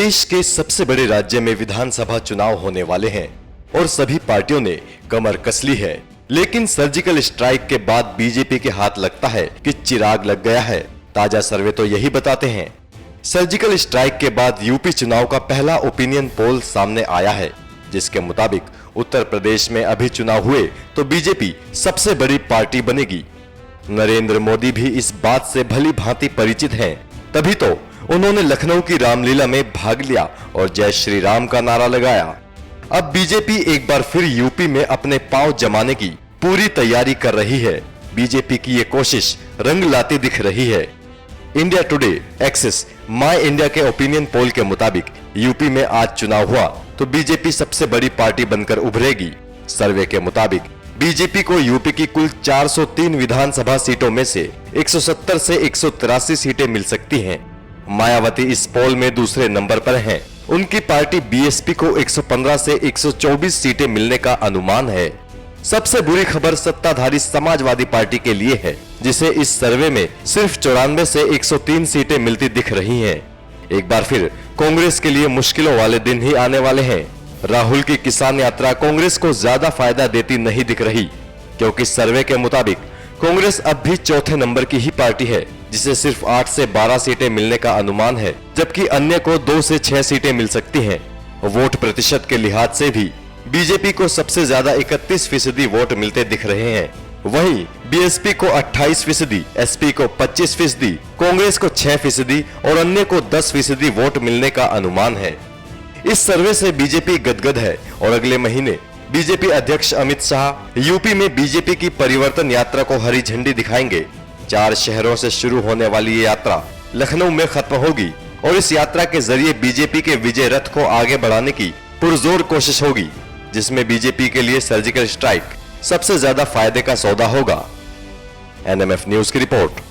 देश के सबसे बड़े राज्य में विधानसभा चुनाव होने वाले हैं और सभी पार्टियों ने कमर कस ली है। लेकिन सर्जिकल स्ट्राइक के बाद बीजेपी के हाथ लगता है कि चिराग लग गया है। ताजा सर्वे तो यही बताते हैं। सर्जिकल स्ट्राइक के बाद यूपी चुनाव का पहला ओपिनियन पोल सामने आया है, जिसके मुताबिक उत्तर प्रदेश में अभी चुनाव हुए तो बीजेपी सबसे बड़ी पार्टी बनेगी। नरेंद्र मोदी भी इस बात से भली भांति परिचित हैं, तभी तो उन्होंने लखनऊ की रामलीला में भाग लिया और जय श्री राम का नारा लगाया। अब बीजेपी एक बार फिर यूपी में अपने पांव जमाने की पूरी तैयारी कर रही है। बीजेपी की ये कोशिश रंग लाती दिख रही है। इंडिया टुडे एक्सिस माई इंडिया के ओपिनियन पोल के मुताबिक यूपी में आज चुनाव हुआ तो बीजेपी सबसे बड़ी पार्टी बनकर उभरेगी। सर्वे के मुताबिक बीजेपी को यूपी की कुल 403 विधानसभा सीटों में से 170 से 183 सीटें मिल सकती हैं। मायावती इस पोल में दूसरे नंबर पर हैं। उनकी पार्टी बीएसपी को 115 से 124 सीटें मिलने का अनुमान है। सबसे बुरी खबर सत्ताधारी समाजवादी पार्टी के लिए है, जिसे इस सर्वे में सिर्फ 94 से 103 सीटें मिलती दिख रही हैं। एक बार फिर कांग्रेस के लिए मुश्किलों वाले दिन ही आने वाले हैं। राहुल की किसान यात्रा कांग्रेस को ज्यादा फायदा देती नहीं दिख रही, क्योंकि सर्वे के मुताबिक कांग्रेस अब भी चौथे नंबर की ही पार्टी है, जिसे सिर्फ 8 से 12 सीटें मिलने का अनुमान है, जबकि अन्य को 2 से 6 सीटें मिल सकती हैं। वोट प्रतिशत के लिहाज से भी बीजेपी को सबसे ज्यादा 31% वोट मिलते दिख रहे हैं। वहीं बीएसपी को 28%, एसपी को 25%, कांग्रेस को 6% और अन्य को 10% वोट मिलने का अनुमान है। इस सर्वे से बीजेपी गदगद है और अगले महीने बीजेपी अध्यक्ष अमित शाह यूपी में बीजेपी की परिवर्तन यात्रा को हरी झंडी दिखाएंगे। 4 शहरों से शुरू होने वाली ये यात्रा लखनऊ में खत्म होगी और इस यात्रा के जरिए बीजेपी के विजय रथ को आगे बढ़ाने की पुरजोर कोशिश होगी, जिसमें बीजेपी के लिए सर्जिकल स्ट्राइक सबसे ज्यादा फायदे का सौदा होगा। एनएमएफ न्यूज की रिपोर्ट।